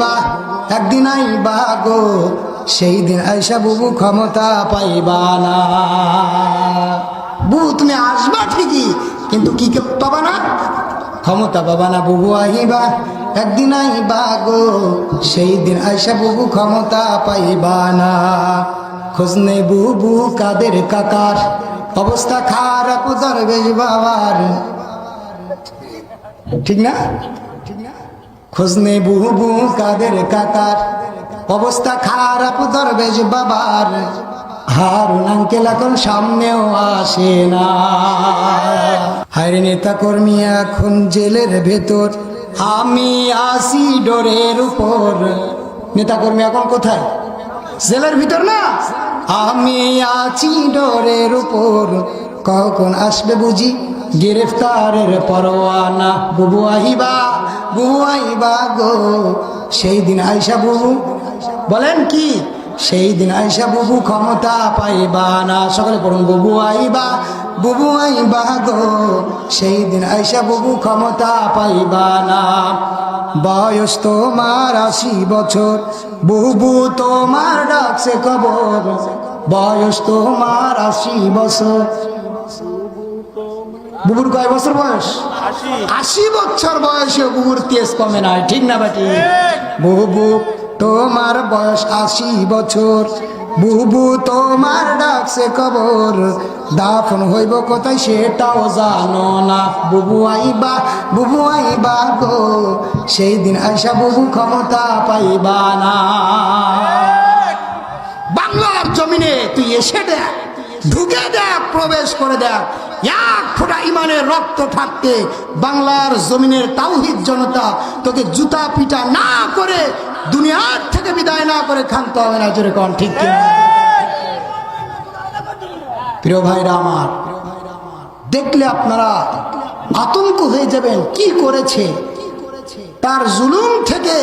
আইবা, একদিন আইবা গো, সেই দিন আইসা বুবু ক্ষমতা পাইবা না। বুবু তুমি আসবা ঠিকই, কিন্তু কি পাবা না? ক্ষমতা পাবা না। বুবু আইবা, একদিন আইবা গো, সেই দিন আইসা বুবু ক্ষমতা পাইবা না। খোঁজ নেই বুবু কাদের কাকার, অবস্থা খারাপ দরবেশ বাবার। ঠিক না? খোঁজ নেই বুবু কাদের কাকার, অবস্থা খারাপ দরবেশ বাবার। হারুন আঙ্কেল এখন সামনেও আসে না। হায়রে নেতা কর্মী এখন জেলের ভেতর, আমি আসি ডোরের উপর। নেতা কর্মী এখন কোথায়? জেলের ভিতর না? আমি আছি ডোরের উপর, কখন আসবে বুঝি গ্রেফতারের পরোয়ানা। বুবু আইবা, বুবু আইবা গো, সেই দিন আইসা বুবু, বলেন কি? সেই দিন আইসা বুবু ক্ষমতা পাইবা না। সকলে পড়ুন, বুবু আইবা, বুবু আইবা গো, সেই দিন আইসা বুবু ক্ষমতা পাইবা না। বয়স তোমার 80 বছর, বুবু তোমার ডাকছে কবর। বয়স তোমার 80 বছর। বুবুর কয় বছর বয়স? 80 বছর বয়সে বুবুর তেজ কমে নাই। ঠিক না বাটি? বুবু তোমার বয়স 80 বছর, বুবু তোমার ডাকছে কবর। দাফন হইব কোথায় সেটাও জানো না। বুবু আইবা, বুবু আইবা গো, সেই দিন আইসা বুবু ক্ষমতা পাইবা না। বাংলার জমিনে তুই এসে দেখ, ঢুকে দেখ, প্রবেশ করে দেখ, এক ফোঁটা ইমানের রক্ত থাকতে বাংলার জমিনের তাওহীদ জনতা তোকে জুতা পিটা না করে, দুনিয়ার থেকে বিদায় না করে খানতে হবে না। জোরে কোন ঠিক কি? প্রিয় ভাইরা আমার, দেখলে আপনারা আতঙ্ক হয়ে যাবেন। কি করেছে? তার জুলুম থেকে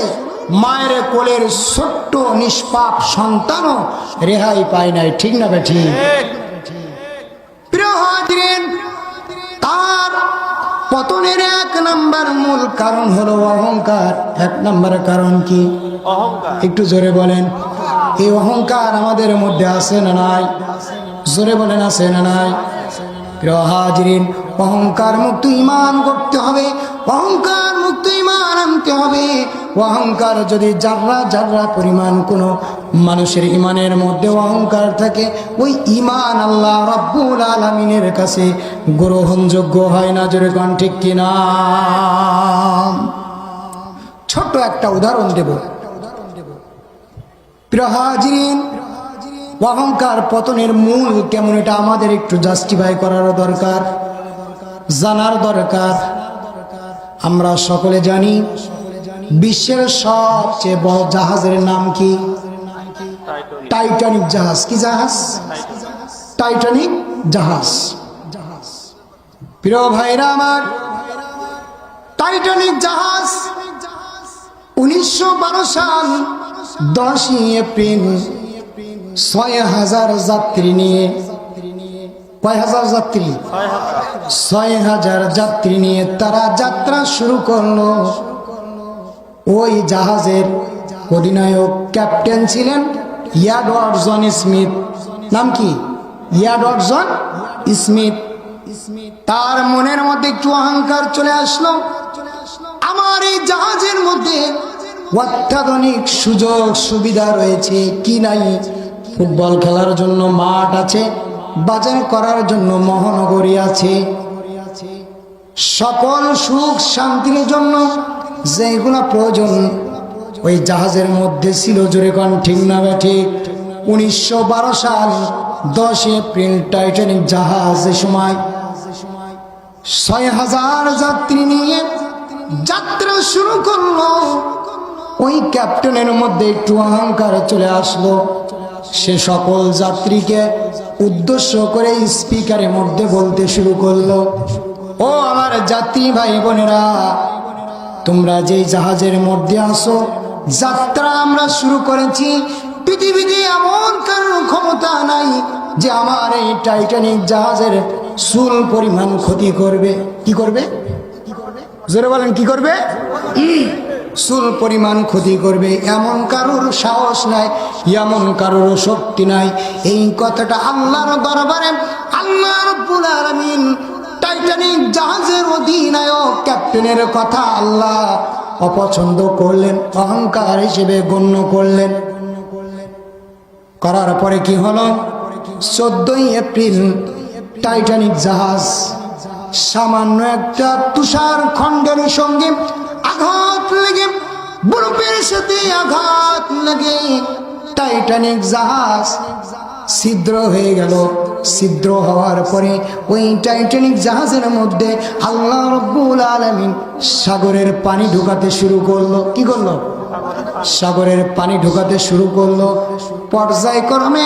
মায়ের কোলের ছোট্ট নিষ্পাপ সন্তানও রেহাই পায় নাই। ঠিক না বেঠি? প্রিয় হাজিরিন, তার পতনের 1 নম্বর মূল কারণ হলো অহংকার। 1 নম্বর কারণ কি? অহংকার। একটু জোরে বলেন। এই অহংকার আমাদের মধ্যে আছে না নাই? জোরে বলেন, আছে না নাই? প্রিয় হাজিরিন, অহংকার মুক্ত ঈমান করতে হবে, অহংকার মুক্ত ঈমান আনতে হবে। অহংকার যদি যার্রা যার্রা পরিমাণ কোনো মানুষের ঈমানের মধ্যে অহংকার থাকে, ওই ঈমান আল্লাহ রাব্বুল আলামিনের কাছে গ্রহণযোগ্য হয় না। জোরে কোন ঠিক কিনা? ছোট্ট একটা উদাহরণ দেব। প্রিয় হাজিরিন, অহংকার পতনের মূল কেমন এটা আমাদের একটু জাস্টিফাই করারও দরকার, জানার দরকার। আমরা সকলে জানি বিশ্বের সবচেয়ে বড় জাহাজের নাম কি? টাইটানিক জাহাজ। কি জাহাজ? টাইটানিক জাহাজ। প্রিয় ভাইরা আমার, টাইটানিক জাহাজ 1912 সাল 10 এপ্রিল 6000 যাত্রী নিয়ে, কয় হাজার যাত্রী? 6000 যাত্রী নিয়ে তারা যাত্রা শুরু করলো। ওই জাহাজের অধিনায়ক ক্যাপ্টেন ছিলেন এডওয়ার্ড জন স্মিথ। নাম কি? Edward John Smith. তার মনের মধ্যে একটু অহংকার চলে আসলো। আমার এই জাহাজের মধ্যে অত্যাধুনিক সুযোগ সুবিধা রয়েছে। কি নাই? ফুটবল খেলার জন্য মাঠ আছে, বাজার করার জন্য মহানগরী আছে, সকল সুখ শান্তির জন্য যেগুলো প্রয়োজন ওই জাহাজের মধ্যে ছিল। জোরে কোন ঠিক না ঠিক? 1912 সাল 10 এপ্রিল টাইটানিক জাহাজ সময় 6000 যাত্রী নিয়ে যাত্রা শুরু করলো। ওই ক্যাপ্টেনের মধ্যে একটু অহংকার চলে আসলো। সে সকল যাত্রীকে উদ্দেশ্য করে স্পিকারের মধ্যে বলতে শুরু করলো, ও আমার যাত্রী ভাই বোনেরা, তোমরা যেই জাহাজের মধ্যে আসো, যাত্রা আমরা শুরু করেছি। পৃথিবীতে এমন কারণ ক্ষমতা নাই যে আমার এই টাইটানিক জাহাজের চুল পরিমাণ ক্ষতি করবে। কি করবে? জোরে বলেন, কি করবে? চুল পরিমাণ ক্ষতি করবে এমন কারোর সাহস নাই, এমন কারোর শক্তি নাই। এই কথাটা আল্লাহর দরবারে আল্লাহ রাব্বুল আলামিন টাইটানিক জাহাজের অধিনায়ক ক্যাপ্টেনের কথা আল্লাহ অপছন্দ করলেন, অহংকার হিসেবে গণ্য করলেন। করার পরে কি হলো? 14 এপ্রিল টাইটানিক জাহাজ সামান্য একটা তুষার খণ্ডের সঙ্গে আঘাত লেগে, বরফের সাথে আঘাত লেগে টাইটানিক জাহাজ ছিদ্র হয়ে গেল। ছিদ্র হওয়ার পরে ওই টাইটানিক জাহাজের মধ্যে আল্লাহ রাব্বুল আলামিন সাগরের পানি ঢোকাতে শুরু করলো। কি করলো? সাগরের পানি ঢোকাতে শুরু করলো। পর্যায়ক্রমে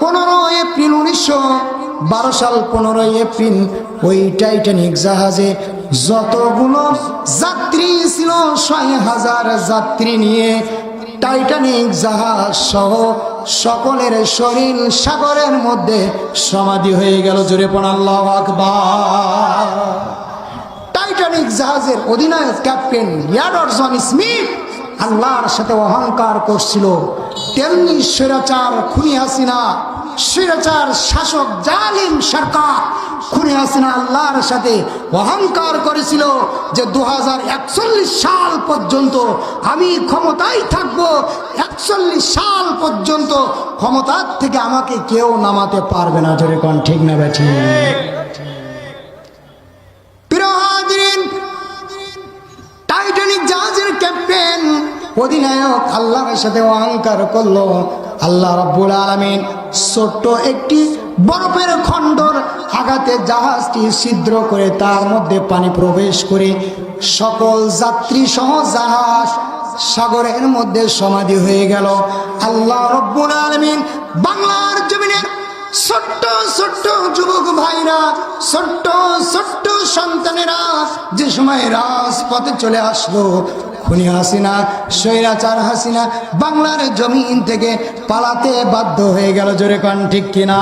15 এপ্রিল 1912 সাল 15 এপ্রিল ওই টাইটানিক জাহাজে যতগুলো যাত্রী ছিল 6,000 যাত্রী নিয়ে টাইটানিক জাহাজ সহ সকলের শরীর সাগরের মধ্যে সমাধি হয়ে গেল। জোরে পড়ুন আল্লাহু আকবার। টাইটানিক জাহাজের অধিনায়ক ক্যাপ্টেন ইয়াডর জন স্মিথ আল্লাহর সাথে অহংকার করছিল, তেমনি স্বৈরাচার খুনি হাসিনা, স্বৈরাচার শাসক জালিম সরকার খুনি হাসিনা আল্লাহর সাথে অহংকার করেছিল যে 2041 সাল পর্যন্ত আমি ক্ষমতায় থাকবো, 41 সাল পর্যন্ত ক্ষমতার থেকে আমাকে কেউ নামাতে পারবে না। জোরে কোন ঠিক না বেঠি? প্রিয় হাজিরিন, টাইটানিক জাহাজের ক্যাপ্টেন অধিনায়ক আল্লাহর সাথে অহংকার করলো। আল্লাহ রাব্বুল আলামিন ছোট্ট একটি বরফের খণ্ডর আঘাতে জাহাজটি ছিদ্র করে তার মধ্যে পানি প্রবেশ করে সকল যাত্রী সহ জাহাজ সাগরের মধ্যে সমাধি হয়ে গেল। আল্লাহ রাব্বুল আলামিন বাংলার জমিনের ছোট্ট ছোট্ট যুবক ভাইরা, ছোট্ট ছোট্ট সন্তানেরা যে সময় রাজপথে চলে আসলো, খুনি হাসিনা, স্বৈরাচার হাসিনা বাংলার জমিন থেকে পালাতে বাধ্য হয়ে গেল। জোরে কোন ঠিক কিনা?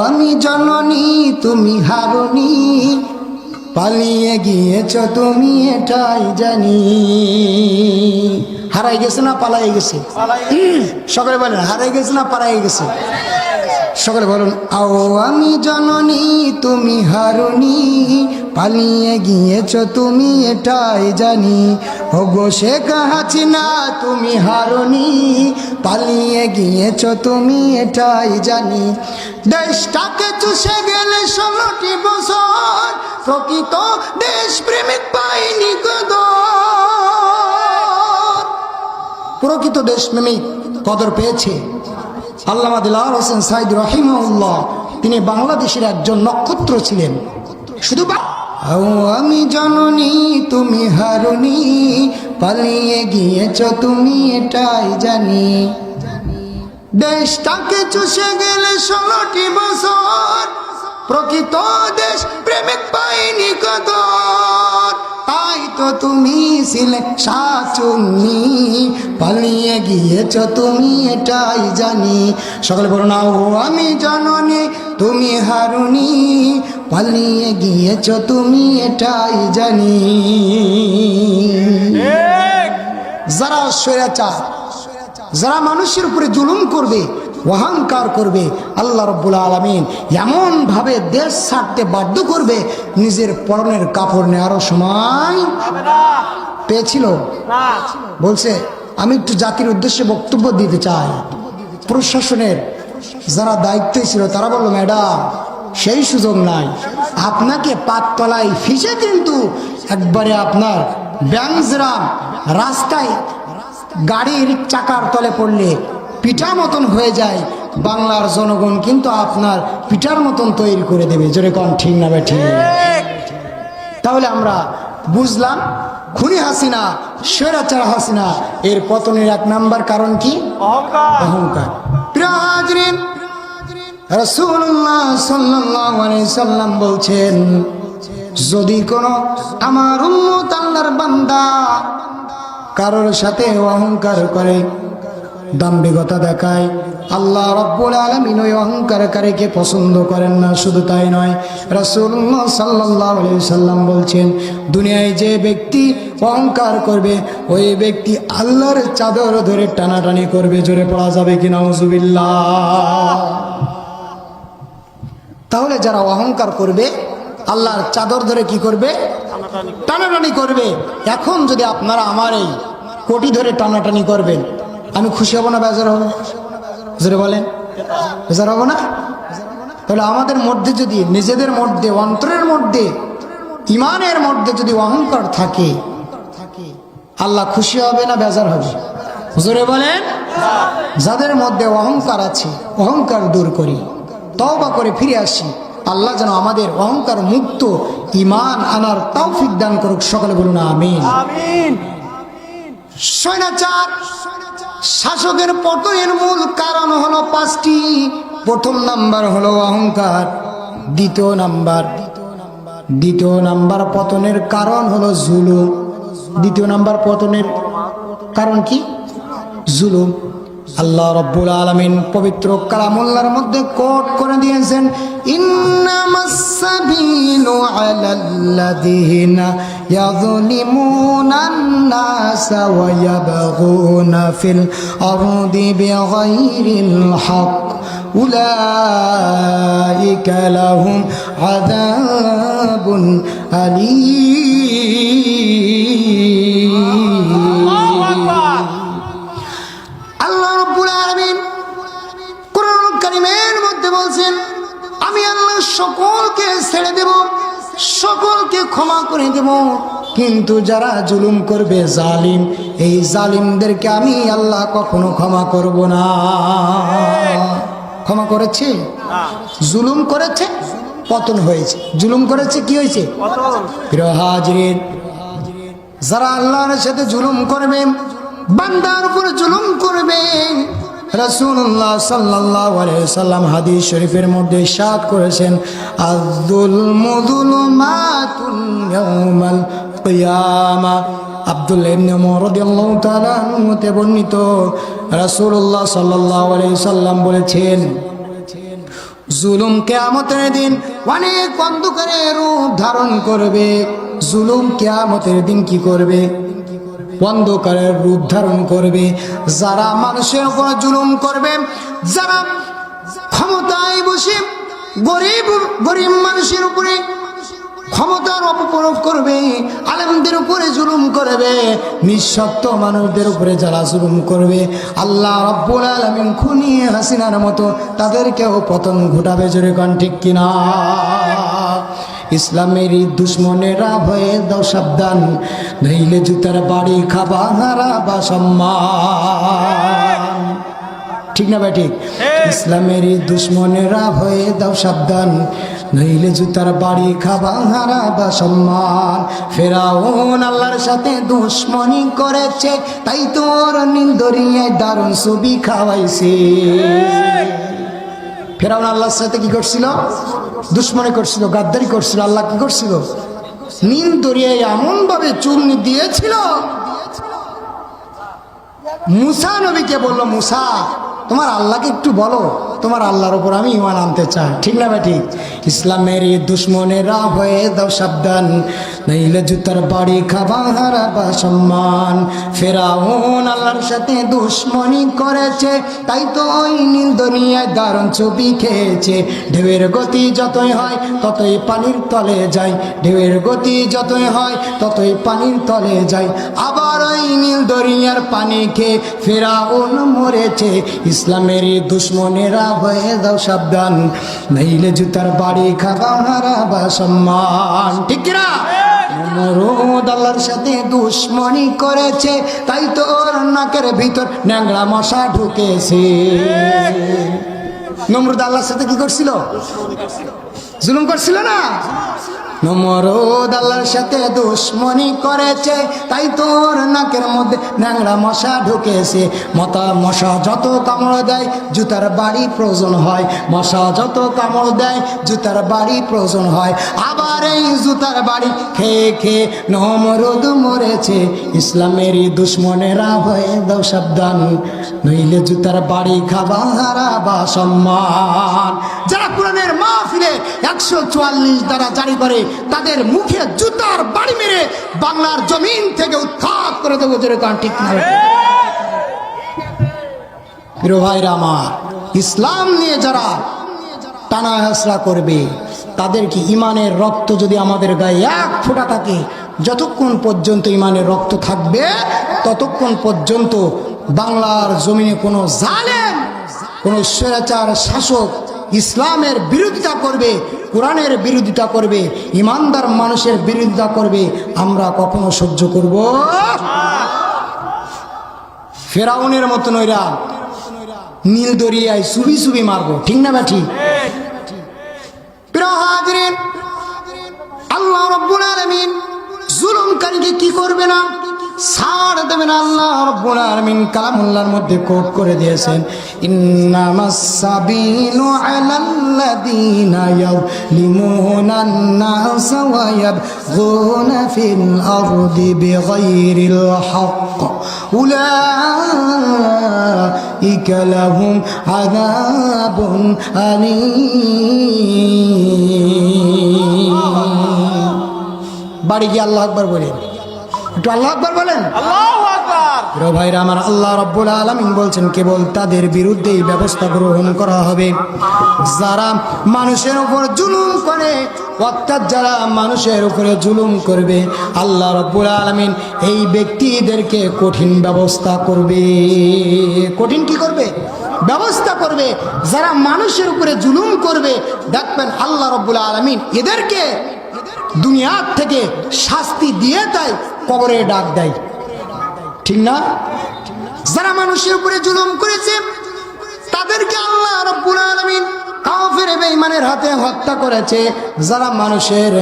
আমি জননী তুমি হারুনি, পালিয়ে গিয়েছ তুমি এটাই জানি। হারাই গেছে না পালাই গেছে? সকলে বলেন হারাই গেছে না পালাই গেছে? সকলে বলুন আও আমি জননী তুমি হারুনি, পালিয়ে গিয়েছ তুমি এটাই জানি। ওগো শেখ হাসিনা তুমি হারুনি, পালিয়ে গিয়েছ তুমি এটাই জানি। দেশটাকে চুষে গেলে 16টি বছর, প্রকৃত দেশ প্রেমিক পাইনি কদর। প্রকৃত দেশপ্রেমিক কদর পেয়েছে। আল্লামা দিলওয়ার হোসেন সাইদ রাহিমাহুল্লাহ তিনি বাংলাদেশের একজন নক্ষত্র ছিলেন। শুধু আমি জননী তুমি হারুনি, পালিয়ে গিয়েছ তুমি এটাই জানি। দেশটাকে চুষে গেলে 16টি বছর, প্রকৃত দেশ প্রেমিক পাইনি কদর। তাই তো তুমি ছিলে শাচুন্নি, পালিয়ে গিয়েছ তুমি এটাই জানি। সকলে বলুন ও আমি জননী তুমি হারুনি, পালিয়ে গিয়েছ তুমি এটাই জানি। যারা স্বৈরাচার, যারা মানুষের উপরে জুলুম করবে, অহংকার করবে, আল্লাহ রাব্বুল আলামিন এমন ভাবে দেশ ছাড়তে বাধ্য করবে, নিজের পরনের কাপড় নেওয়ারও সময় পেয়েছিল। বলছে আমি একটু জাতির উদ্দেশ্যে বক্তব্য দিতে চাই। প্রশাসনের যারা দায়িত্বে ছিল তারা বলল ম্যাডাম সেই সুযোগ নাই, আপনাকে পাততলায় ফিসে কিন্তু একবারে আপনার ব্যাংজরাম রাস্তায় গাড়ির চাকার তলে পড়লে পিঠা মতন হয়ে যায়, বাংলার জনগণ কিন্তু আপনার পিঠার মতন তৈরি করে দেবে। জোরে কোন ঠিক না বেঠি? তাহলে আমরা বুঝলাম খুনি হাসিনা, স্বৈরাচার হাসিনা এর পতনের 1 নাম্বার কারণ কি? অহংকার। প্রিয় হাজরিন, রাসূলুল্লাহ সাল্লাল্লাহু আলাইহি সাল্লাম বলছেন যদি কোনো আমার উম্মত আল্লাহর বান্দা কারোর সাথে অহংকার করে, দাম্ভিকতা দেখায়। আল্লাহ রাব্বুল আলামিন ওই অহংকারকারীকে পছন্দ করেন না। শুধু তাই নয়, রাসূলুল্লাহ সাল্লাল্লাহু আলাইহি ওয়াসাল্লাম বলছেন, দুনিয়ায় যে ব্যক্তি অহংকার করবে ওই ব্যক্তি আল্লাহর চাদর ধরে টানাটানি করবে। জোরে পড়া যাবে কি নাউজুবিল্লাহ। তাহলে যারা অহংকার করবে আল্লাহর চাদর ধরে কি করবে? টানাটানি করবে। এখন যদি আপনারা আমার এই কোটি ধরে টানাটানি করবেন, আমি খুশি হব না বেজার হব? জোরে বলেন, বেজার হব না? তাহলে আমাদের মধ্যে যদি নিজেদের মধ্যে, অন্তরের মধ্যে, ইমানের মধ্যে যদি অহংকার থাকে, আল্লাহ খুশি হবে না বেজার হবে? জোরে বলেন। যাদের মধ্যে অহংকার আছে, অহংকার দূর করি, তওবা করে ফিরে আসি। আল্লাহ যেন আমাদের অহংকার মুক্ত ঈমান আনার তৌফিক দান করুক। সকলে বলুন আমিন। স্বৈরাচার শাসকের পতনের মূল কারণ হলো 5টি। প্রথম নাম্বার হলো অহংকার। দ্বিতীয় নাম্বার পতনের কারণ হলো জুলুম। দ্বিতীয় নাম্বার পতনের কারণ কি? জুলুম। আল্লাহ রাব্বুল আলামিন পবিত্র কালামুল্লাহর মধ্যে কোট করে দিয়েছেন, ইন্নামাস সাবিলু আলাল্লাযিনা ইয়াযলিমুনান নাসা ওয়া ইয়াবগুনা ফিল আরদি বিগাইরিল হক উলাইকা লাহুম আযাবুন আলীম। আল্লাহ রাব্বুল আলামিন কোরআন কারীমের মধ্যে বলছেন, আমি আল্লাহ সকলকে ছেড়ে দেব, সকলকে ক্ষমা করে দেব, কিন্তু যারা জুলুম করবে, জালিম, এই জালিমদেরকে আমি আল্লাহ কখনো ক্ষমা করব না। ক্ষমা করেছে? জুলুম করেছে, পতন হয়েছে। জুলুম করেছে, কি হয়েছে? প্রিয় হাজিরিন, যারা আল্লাহর সাথে জুলুম করবে, বান্দার উপর জুলুম করবে, রাসূলুল্লাহ সাল্লাল্লাহু আলাইহি ওয়াসাল্লাম হাদিস শরীফের মধ্যে ইরশাদ করেছেন, আয-যুলমু যুলুমাতুন ইয়াউমাল কিয়ামা। আব্দুল্লাহ ইবনে উমর রাদিয়াল্লাহু তাআলা আনহু তে বর্ণিত, রাসূলুল্লাহ সাল্লাল্লাহু আলাইহি ওয়াসাল্লাম বলেছেন, জুলুম কিয়ামতের দিন অনেক অন্ধকারের রূপ ধারণ করবে। জুলুম কিয়ামতের দিন কি করবে? অন্ধকারের রূপ ধারণ করবে। যারা মানুষের উপর জুলুম করবে, যারা ক্ষমতায় বসে গরিব মানুষের উপরে ক্ষমতার অপপ্রয়োগ করবে, আলেমদের উপরে জুলুম করবে, নিঃস্বার্থ মানুষদের উপরে যারা জুলুম করবে, আল্লাহ রাব্বুল আলামিন খুনি হাসিনার মতো তাদেরকেও পতন ঘটাবে। জোরে কোন ঠিক কিনা? ইসলামের দুশ্মনেরা ভয়ে দাও সাবধান, নইলে জুতার বাড়ি খাবা হারাবা সম্মান। ঠিক না ভাই? ঠিক। ইসলামের দুশ্মনেরা ভয়ে দাও সাবধান, নইলে জুতার বাড়ি খাবা হারাবা সম্মান। ফেরাউন আল্লাহর সাথে দুশ্মনী করেছে, তাই তোর নিন্দরিয়ায় দারুণ ছবি খাওয়াইছে। ফেরাউন আল্লাহর সাথে কি করছিল? দুশ্মনী করছিল, গাদ্দারি করছিল। আল্লাহ কি করছিল? নীল দরিয়ায় এমন ভাবে চূর্ণি দিয়েছিল। মুসা নবীকে বলল, মুসা তোমার আল্লাহকে একটু বলো, তোমার আল্লাহর উপর আমি ঈমান আনতে চাই। ঠিক না ভাই? ঠিক। ইসলামের দুশ্মনেরা হয়ে দাও সাবধান, নইলে জুতার বাড়ি খাবা হারাবা সম্মান। ফেরাউন আল্লাহর সাথে দুশ্মনী করেছে, তাই তো ওই নীল দুনিয়ায় দারুণ ছবি খেয়েছে। ঢেউয়ের গতি যতই হয় ততই পানির তলে যায়, ঢেউয়ের গতি যতই হয় ততই পানির তলে যায়। আবার ওই নীল দরিয়ার পানি খেয়ে ফেরাউন মরেছে। ইসলামের দুশ্মনেরা হয়ে দাও সাবধান, নইলে জুতার বাড়ি খাবা হারাবা সম্মান। ঠিক কিনা? নমরুদ আল্লাহর সাথে দুশ্মনী করেছে, তাই তো ওর নাকের ভিতর ন্যাংরা মশা ঢুকেছে। নমরুদ আল্লাহর সাথে কি করছিল? জুলুম করছিল না? নমরুদ আল্লাহর সাথে দুশ্মনী করেছে, তাই তোর নাকের মধ্যে ন্যাংরা মশা ঢুকেছে। মশা যত কামড় দেয় জুতার বাড়ি প্রয়োজন হয়, মশা যত কামড় দেয় জুতার বাড়ি প্রয়োজন হয়। আবার এই জুতার বাড়ি খেয়ে খেয়ে নমরুদ মরেছে। ইসলামেরই দুশ্মনেরা হয়ে দাও সাবধান, নইলে জুতার বাড়ি খাবা হারাবা সম্মান। যারা কোরআনের মাহফিলে 144 দ্বারা জারি করে তাদের মুখে জুতার বাড়ি মেরে বাংলার জমিন থেকে উৎখাত করে দেবো। যেরকম ঠিক না প্রিয় ভাইরা আমার, ইসলাম নিয়ে যারা টানা হেঁচড়া করবে তাদেরকে ইমানের রক্ত যদি আমাদের গায়ে এক ফোঁটা থাকে, যতক্ষণ পর্যন্ত ইমানের রক্ত থাকবে ততক্ষণ পর্যন্ত বাংলার জমিনে কোনো জালেম, কোনো স্বৈরাচার শাসক ইসলামের বিরোধিতা করবে, কোরআনের বিরোধিতা করবে, ইমানদার মানুষের বিরোধিতা করবে, আমরা কখনো সহ্য করব? ফেরাউনের মতন ওইরা নীল দরিয়ায় সুবি সুবি মারবো, ঠিক না ব্যাঠি? প্রিয় হাজিরিন, আল্লাহ রাব্বুল আলামিন জুলুমকারীকে কি করবে না, ছাড় দেবে না। আল্লাহ রাব্বুল আলামিন কালামুল্লাহর মধ্যে কোট করে দিয়েছেন, ইন্নামাস সাবিলু আলাল্লাযীনা ইয়াযলিমুনান নাস ওয়া ইয়াবগুনা ফিল আরদি বিগাইরিল হক উলাইকা লাহুম আযাবুন আলীম। বাড়ি গিয়ে আল্লাহু আকবার বলেন, একটু আল্লাহু আকবার বলেন। আল্লাহু আকবার। প্রিয় ভাইরা আমার, আল্লাহ রাব্বুল আলামিন বলছেন কেবল তাদের বিরুদ্ধে এই ব্যবস্থা গ্রহণ করা হবে যারা মানুষের উপর জুলুম করে, অর্থাৎ যারা মানুষের উপরে জুলুম করবে আল্লাহ রাব্বুল আলামিন এই ব্যক্তিদেরকে কঠিন ব্যবস্থা করবে। কঠিন কি করবে? ব্যবস্থা করবে। যারা মানুষের উপরে জুলুম করবে দেখবেন আল্লাহ রাব্বুল আলামিন এদেরকে দুনিয়ার থেকে শাস্তি দিয়ে তাই কবরে ডাক দেয়, ঠিক না? যারা মানুষের উপরে জুলুম করেছে তাদেরকে আল্লাহ রাব্বুল আলামিন কাফের বেঈমানের হাতে হত্যা করেছে। যারা মানুষের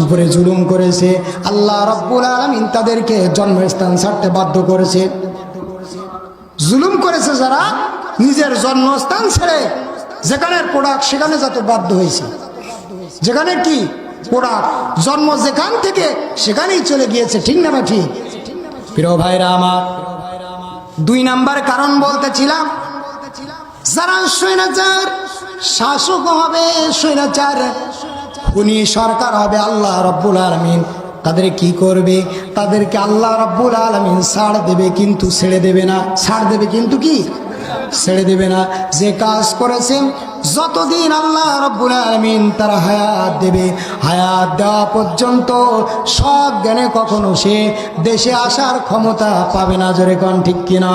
উপরে জুলুম করেছে আল্লাহ রাব্বুল আলামিন তাদেরকে জন্মস্থান ছাড়তে বাধ্য করেছে। জুলুম করেছে যারা নিজের জন্মস্থান ছেড়ে যেখানের প্রোডাক্ট সেখানে যেতে বাধ্য হয়েছে, যেখানে কি প্রোডাক্ট জন্ম যেখান থেকে সেখানেই চলে গিয়েছে, ঠিক না ঠিক? প্রিয় ভাইরা আমার, 2 নাম্বার কারণ বলতেছিলাম, যারা স্বৈরাচার শাসক হবে, স্বৈরাচার খুনি সরকার হবে, আল্লাহ রাব্বুল আলামিন তাদের কি করবে? তাদেরকে আল্লাহ রাব্বুল আলামিন ছাড় দেবে, কিন্তু ছেড়ে দেবে না। ছাড় দেবে কিন্তু কি ছেড়ে দেবে না। যে কাজ করেছেন যতদিন আল্লাহ রাব্বুল আলামিন তার হায়াত দেবে, হায়াত দেওয়া পর্যন্ত সব জ্ঞানে কখনো সে দেশে আসার ক্ষমতা পাবে না। জোরে কোন ঠিক কিনা?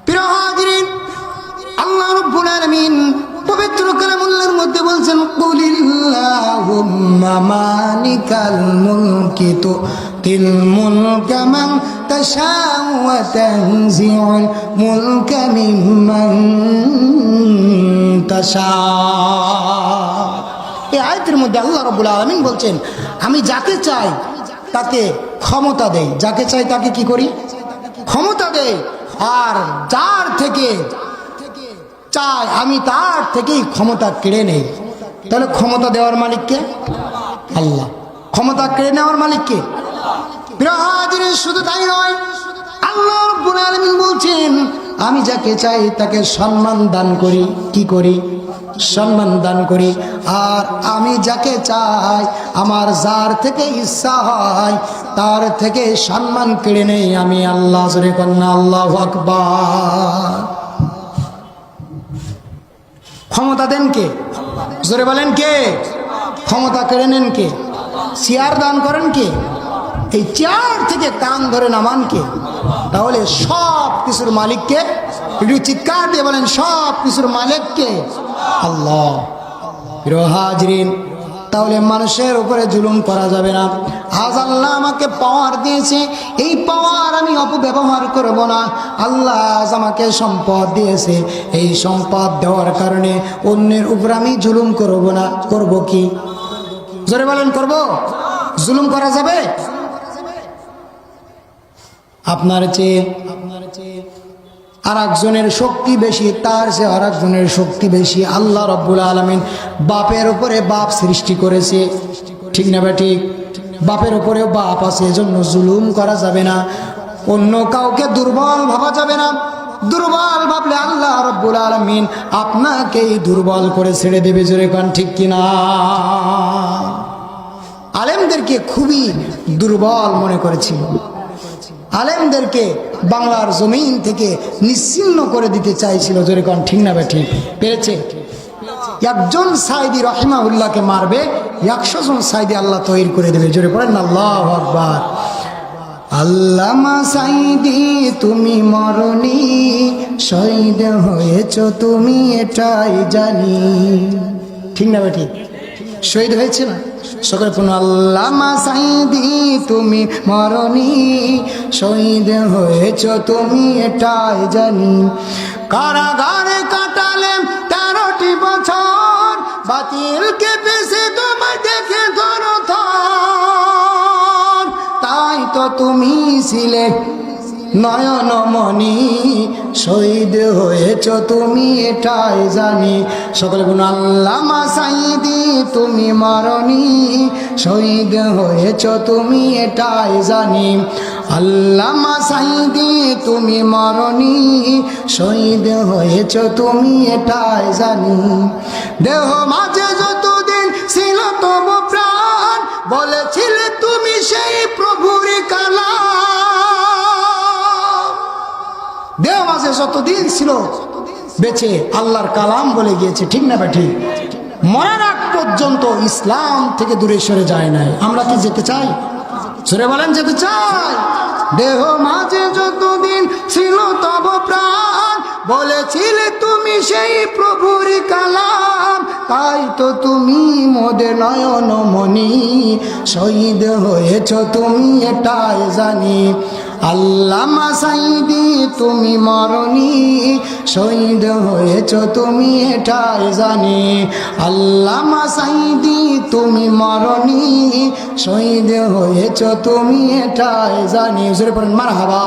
প্রিয় হাজিরিন, আল্লাহ রাব্বুল আলামিন পবিত্র কালামুল্লাহর মধ্যে বলছেন, কুলিল্লাহুম্মা মালিকাল মুলকি তুতিল মুলকা মান তাশাউ ওয়া তানজিউল মুলকা মিম্মান তাশাউ। এই আয়াতের মধ্যে আল্লাহ রাব্বুল আলামিন বলছেন, আমি যাকে চাই তাকে ক্ষমতা দেই, যাকে চাই তাকে কি করি? ক্ষমতা দেই। আর যার থেকে চাই আমি তার থেকেই ক্ষমতা কেড়ে নেই। তাহলে ক্ষমতা দেওয়ার মালিককে? আল্লাহ। ক্ষমতা কেড়ে নেওয়ার মালিককে? প্রিয় হাজিরিন, শুধু তাই নয়, আল্লাহ রাব্বুল আলামিন বলছেন, আমি যাকে চাই তাকে সম্মান দান করি। কি করি? সম্মান দান করি। আর আমি যাকে চাই, আমার যার থেকে ইচ্ছা হয় তার থেকে সম্মান কেড়ে নেই আমি আল্লাহ। জোরে কন্যা আল্লাহু আকবার। ক্ষমতা দেন কে? জোরে বলেন কে? ক্ষমতা কেড়ে নেন কে? চেয়ার দান করেন কে? এই চেয়ার থেকে কান ধরে নামান কে? তাহলে সব কিছুর মালিককে? একটু চিৎকার দিয়ে বলেন, সব কিছুর মালিককে? আল্লাহ। প্রিয় হাজিরিন, তাহলে মানুষের উপরে জুলুম করা যাবে না। আজ আল্লাহ আমাকে পাওয়ার দিয়েছে, এই পাওয়ার আমি অপব্যবহার করব না। আল্লাহ আজ আমাকে সম্পদ দিয়েছে, এই সম্পদ দেওয়ার কারণে অন্যের উপর আমি জুলুম করব না। করব কি? জোরে বলেন, করব? জুলুম করা যাবে? আপনার চেয়ে আর একজনের শক্তি বেশি, তার চেয়ে আর একজনের শক্তি বেশি। আল্লাহ রাব্বুল আলামিন বাপের উপরে বাপ সৃষ্টি করেছে, ঠিক না ঠিক? বাপের উপরেও বাপ আছে, এজন্য জুলুম করা যাবে না। অন্য কাউকে দুর্বল ভাবা যাবে না। দুর্বল ভাবলে আল্লাহ রাব্বুল আলামিন আপনাকেই দুর্বল করে ছেড়ে দেবে। জোরে কোন ঠিক কিনা? আলেমদেরকে খুবই দুর্বল মনে করেছিল। আলেমদেরকে বাংলার জমিন থেকে নিশ্চিহ্ন করে দিতে চাইছিল। জোরে কোন ঠিক না ঠিক? পেরেছে? একজন সাইদি রহিমাহুল্লাহকে মারবে, 100 জন সাইদি আল্লাহ তৈরি করে দেবে। জোরে পড়েন না আল্লাহু আকবার। আল্লামা সাইদি তুমি মরনি, শহীদ হয়েছ তুমি এটাই জানি। ঠিক না ঠিক? শহীদ হয়েছে না? সকলে কোন আল্লামা সাইদি তুমি মরনি, শহীদ হয়েছ তুমি এটাই জানি। কারাগারে কাটালে 13টি বছর, বাতিলকে পেছে তোমায় দেখে ধরো থর। তাই তো তুমি ছিলে নয়নমণি, শহীদ হয়েছ তুমি এটাই জানি। সকলে গুণ আল্লামা সাইদি তুমি মরনি, শহীদ হয়েছ তুমি এটাই জানি। আল্লামা সাইদি তুমি মরনি, শহীদ হয়েছ তুমি এটাই জানি। দেহ মাঝে যতদিন ছিল তবু প্রাণ, বলেছিলে তুমি সেই প্রভুর কালাম। দেহ মাঝে যতদিন ছিল বেঁচে আল্লাহর কালাম বলে গিয়েছে, ঠিক না ঠিক? মরার আগ পর্যন্ত ইসলাম থেকে দূরে সরে যায় নাই। আমরা কি যেতে চাই? সরে বলেন, যেতে চাই? দেহ মাঝে যতদিন ছিল তব প্রাণ, বলেছিলে তুমি সেই প্রভুর কালাম। তাই তো তুমি মোদের নয়নমণি, শহীদ হয়েছ তুমি এটাই জানি। আল্লামা সাইদি তুমি মরনি, শহীদ হয়েছ তুমি এটাই জানি। আল্লামা সাইদি তুমি মরনি, শহীদ হয়েছ তুমি এটাই জানি। জোরে পড়েন মারহাবা।